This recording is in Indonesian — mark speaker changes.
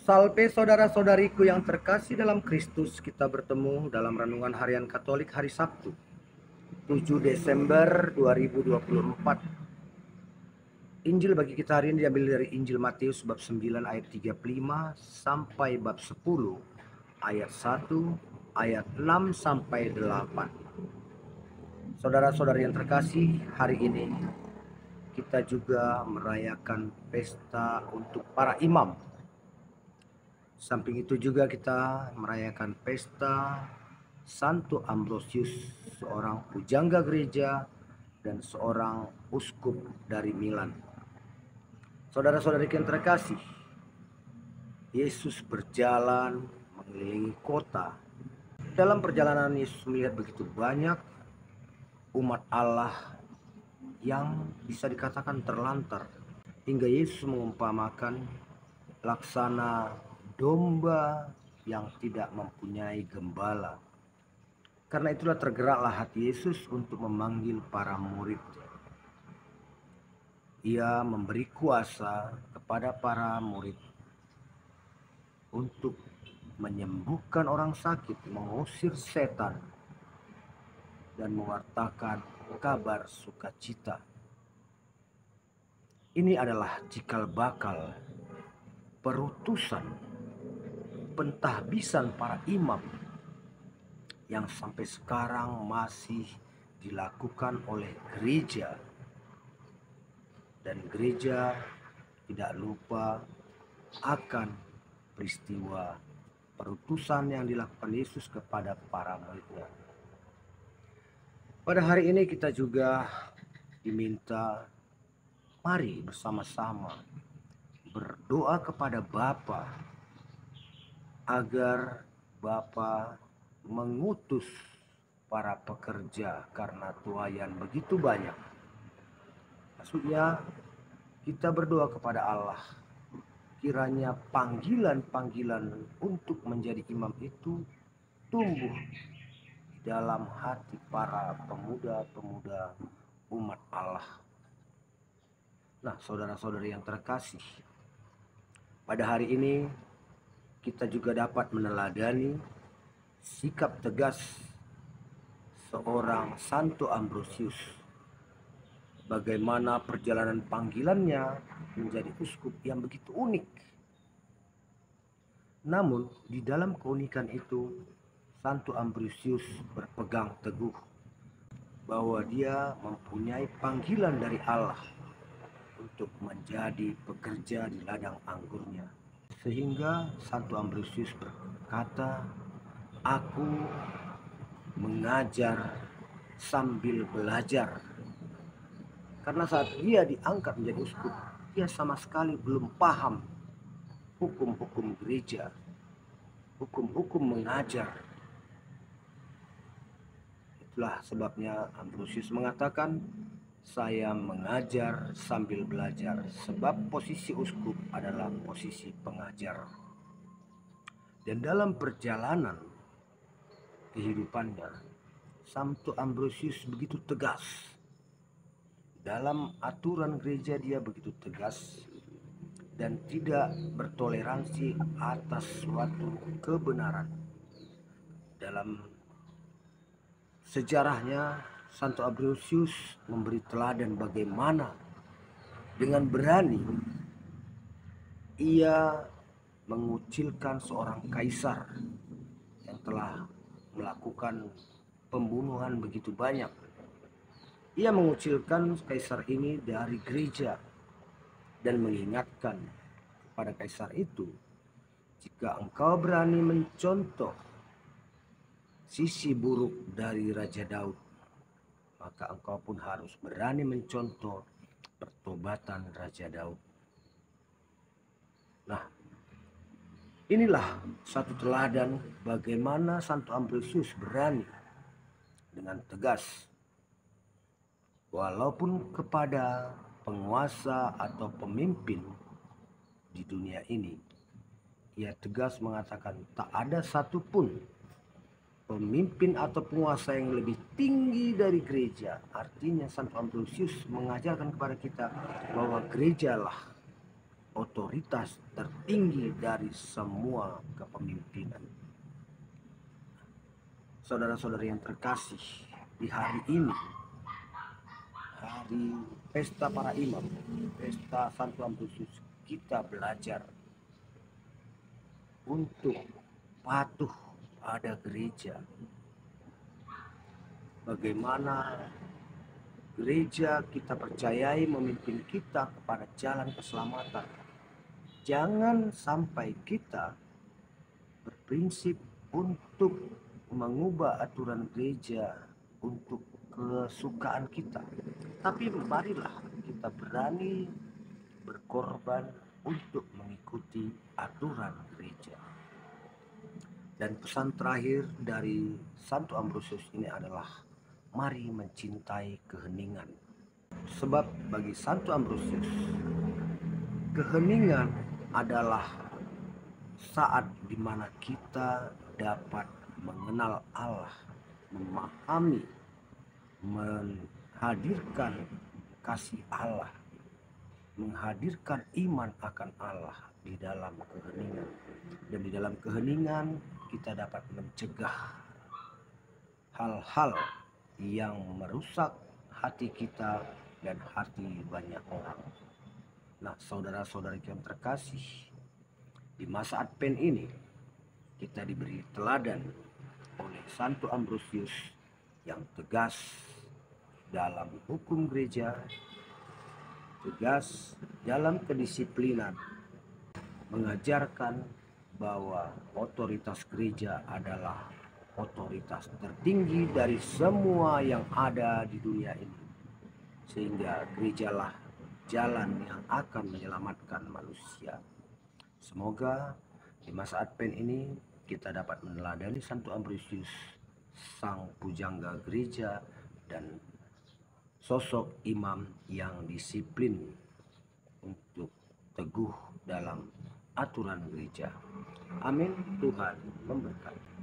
Speaker 1: Salve saudara-saudariku yang terkasih dalam Kristus, kita bertemu dalam Renungan Harian Katolik hari Sabtu, 7 Desember 2024. Injil bagi kita hari ini diambil dari Injil Matius bab 9 ayat 35 sampai bab 10 ayat 1, ayat 6 sampai 8. Saudara-saudari yang terkasih, hari ini kita juga merayakan pesta untuk para imam. Samping itu juga kita merayakan pesta Santo Ambrosius, seorang pujangga gereja dan seorang uskup dari Milan. Saudara-saudari yang terkasih, Yesus berjalan mengelilingi kota. Dalam perjalanan Yesus melihat begitu banyak umat Allah yang bisa dikatakan terlantar, hingga Yesus mengumpamakan laksana domba yang tidak mempunyai gembala. Karena itulah tergeraklah hati Yesus untuk memanggil para murid. Ia memberi kuasa kepada para murid untuk menyembuhkan orang sakit, mengusir setan, dan mewartakan kabar sukacita. Ini adalah cikal bakal perutusan, pentahbisan para imam yang sampai sekarang masih dilakukan oleh gereja. Dan gereja tidak lupa akan peristiwa perutusan yang dilakukan Yesus kepada para muridnya. Pada hari ini kita juga diminta, mari bersama-sama berdoa kepada Bapa agar Bapa mengutus para pekerja karena tuaian begitu banyak. Maksudnya kita berdoa kepada Allah, kiranya panggilan-panggilan untuk menjadi imam itu tumbuh di dalam hati para pemuda-pemuda umat Allah. Nah, saudara-saudari yang terkasih, pada hari ini kita juga dapat meneladani sikap tegas seorang Santo Ambrosius. Bagaimana perjalanan panggilannya menjadi uskup yang begitu unik. Namun di dalam keunikan itu, Santo Ambrosius berpegang teguh bahwa dia mempunyai panggilan dari Allah untuk menjadi pekerja di ladang anggurnya. Sehingga Santo Ambrosius berkata, "Aku mengajar sambil belajar." Karena saat dia diangkat menjadi uskup, dia sama sekali belum paham hukum-hukum gereja, hukum-hukum mengajar. Itulah sebabnya Ambrosius mengatakan, "Saya mengajar sambil belajar," sebab posisi uskup adalah posisi pengajar. Dan dalam perjalanan kehidupannya, Santo Ambrosius begitu tegas. Dalam aturan gereja dia begitu tegas dan tidak bertoleransi atas suatu kebenaran. Dalam sejarahnya, Santo Ambrosius memberi teladan bagaimana dengan berani ia mengucilkan seorang kaisar yang telah melakukan pembunuhan begitu banyak. Ia mengucilkan kaisar ini dari gereja dan mengingatkan kepada kaisar itu, "Jika engkau berani mencontoh sisi buruk dari Raja Daud, maka engkau pun harus berani mencontoh pertobatan Raja Daud." Nah, inilah satu teladan bagaimana Santo Ambrosius berani dengan tegas, walaupun kepada penguasa atau pemimpin di dunia ini, ia tegas mengatakan tak ada satupun pemimpin atau penguasa yang lebih tinggi dari gereja. Artinya Santo Ambrosius mengajarkan kepada kita bahwa gerejalah otoritas tertinggi dari semua kepemimpinan. Saudara-saudara yang terkasih, di hari ini, hari pesta para imam, pesta Santo Ambrosius, kita belajar untuk patuh pada gereja. Bagaimana gereja kita percayai memimpin kita kepada jalan keselamatan. Jangan sampai kita berprinsip untuk mengubah aturan gereja untuk kesukaan kita. Tapi marilah kita berani berkorban untuk mengikuti aturan gereja. Dan pesan terakhir dari Santo Ambrosius ini adalah mari mencintai keheningan. Sebab bagi Santo Ambrosius, keheningan adalah saat dimana kita dapat mengenal Allah, memahami, menghadirkan kasih Allah, menghadirkan iman akan Allah di dalam keheningan. Dan di dalam keheningan kita dapat mencegah hal-hal yang merusak hati kita dan hati banyak orang. Nah, saudara-saudari yang terkasih, di masa Advent ini kita diberi teladan oleh Santo Ambrosius yang tegas dalam hukum gereja, tegas dalam kedisiplinan, mengajarkan bahwa otoritas gereja adalah otoritas tertinggi dari semua yang ada di dunia ini, sehingga gerejalah jalan yang akan menyelamatkan manusia. Semoga di masa Advent ini kita dapat meneladani Santo Ambrosius, sang pujangga gereja dan sosok imam yang disiplin untuk teguh dalam aturan gereja. Amin. Tuhan memberkati.